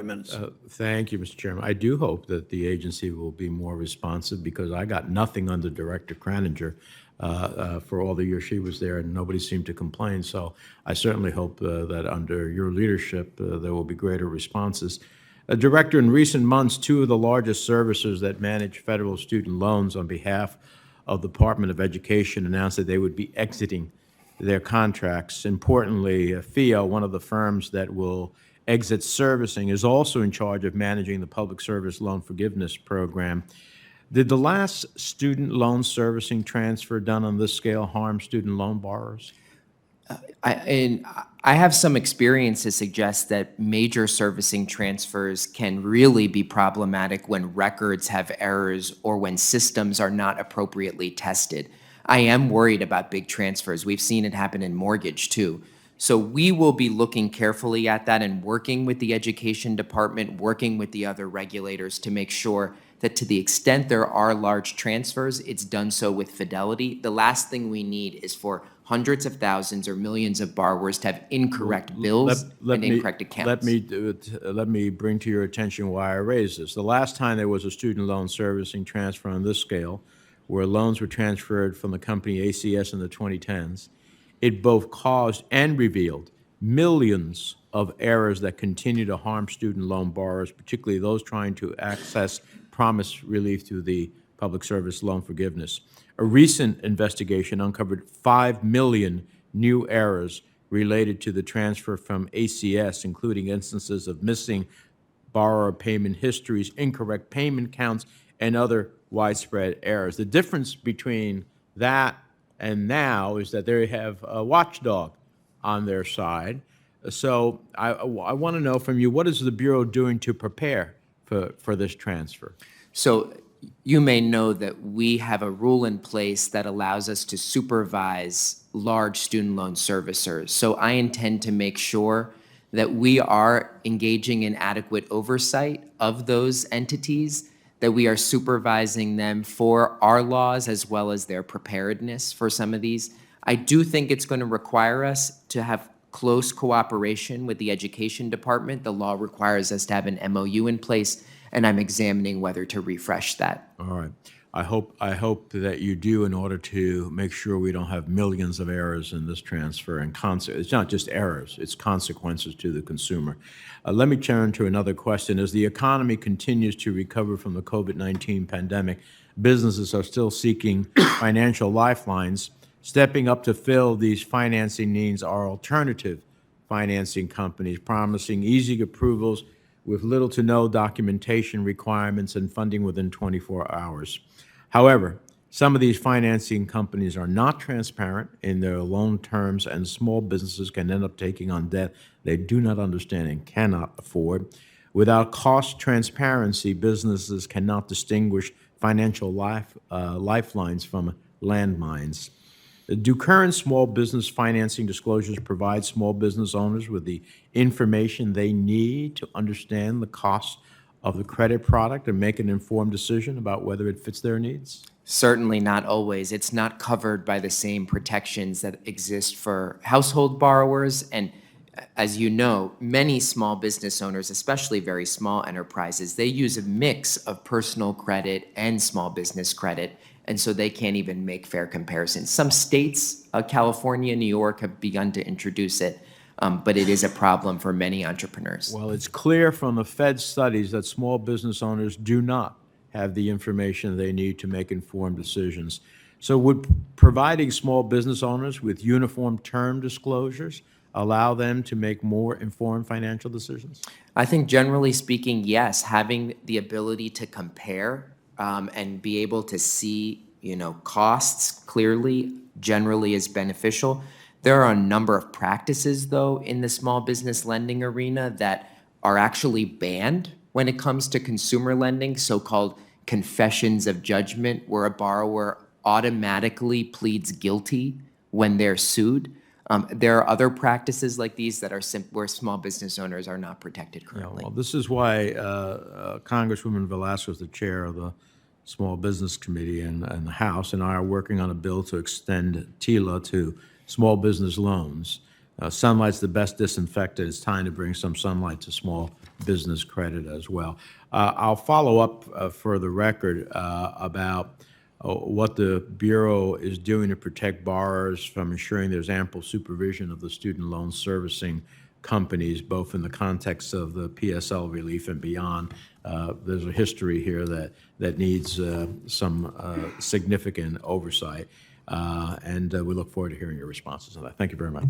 minutes. Thank you, Mr. Chairman. I do hope that the agency will be more responsive because I got nothing under Director Kraninger for all the years she was there, and nobody seemed to complain. So I certainly hope that under your leadership there will be greater responses. Director, in recent months, two of the largest servicers that manage federal student loans on behalf of the Department of Education announced that they would be exiting their contracts. Importantly, FIA, one of the firms that will exit servicing, is also in charge of managing the Public Service Loan Forgiveness Program. Did the last student loan servicing transfer done on this scale harm student loan borrowers? I have some experience to suggest that major servicing transfers can really be problematic when records have errors or when systems are not appropriately tested. I am worried about big transfers. We've seen it happen in mortgage too. So we will be looking carefully at that and working with the education department, working with the other regulators to make sure that to the extent there are large transfers, it's done so with fidelity. The last thing we need is for hundreds of thousands or millions of borrowers to have incorrect bills and incorrect accounts. Let me bring to your attention why I raised this. The last time there was a student loan servicing transfer on this scale, where loans were transferred from the company ACS in the 2010s, it both caused and revealed millions of errors that continue to harm student loan borrowers, particularly those trying to access promised relief through the Public Service Loan Forgiveness. A recent investigation uncovered 5 million new errors related to the transfer from ACS, including instances of missing borrower payment histories, incorrect payment counts, and other widespread errors. The difference between that and now is that they have a watchdog on their side. So I want to know from you, what is the Bureau doing to prepare for this transfer? So you may know that we have a rule in place that allows us to supervise large student loan servicers. So I intend to make sure that we are engaging in adequate oversight of those entities, that we are supervising them for our laws as well as their preparedness for some of these. I do think it's going to require us to have close cooperation with the education department. The law requires us to have an MOU in place, and I'm examining whether to refresh that. All right. I hope that you do, in order to make sure we don't have millions of errors in this transfer. And it's not just errors, it's consequences to the consumer. Let me turn to another question. As the economy continues to recover from the COVID-19 pandemic, businesses are still seeking financial lifelines. Stepping up to fill these financing needs are alternative financing companies, promising easy approvals with little to no documentation requirements and funding within 24 hours. However, some of these financing companies are not transparent in their loan terms, and small businesses can end up taking on debt they do not understand and cannot afford. Without cost transparency, businesses cannot distinguish financial lifelines from landmines. Do current small business financing disclosures provide small business owners with the information they need to understand the cost of the credit product and make an informed decision about whether it fits their needs? Certainly not always. It's not covered by the same protections that exist for household borrowers. And as you know, many small business owners, especially very small enterprises, they use a mix of personal credit and small business credit. And so they can't even make fair comparisons. Some states, California, New York, have begun to introduce it, but it is a problem for many entrepreneurs. Well, it's clear from the Fed studies that small business owners do not have the information they need to make informed decisions. So would providing small business owners with uniform term disclosures allow them to make more informed financial decisions? I think generally speaking, yes, having the ability to compare and be able to see, costs clearly generally is beneficial. There are a number of practices, though, in the small business lending arena that are actually banned when it comes to consumer lending, so-called confessions of judgment, where a borrower automatically pleads guilty when they're sued. There are other practices like these that are where small business owners are not protected currently. Yeah, well, this is why Congresswoman Velasquez, the chair of the Small Business Committee and the House, and I are working on a bill to extend TILA to small business loans. Sunlight's the best disinfectant. It's time to bring some sunlight to small business credit as well. I'll follow up for the record about what the Bureau is doing to protect borrowers from ensuring there's ample supervision of the student loan servicing companies, both in the context of the PSL relief and beyond. There's a history here that needs some significant oversight, and we look forward to hearing your responses on that. Thank you very much.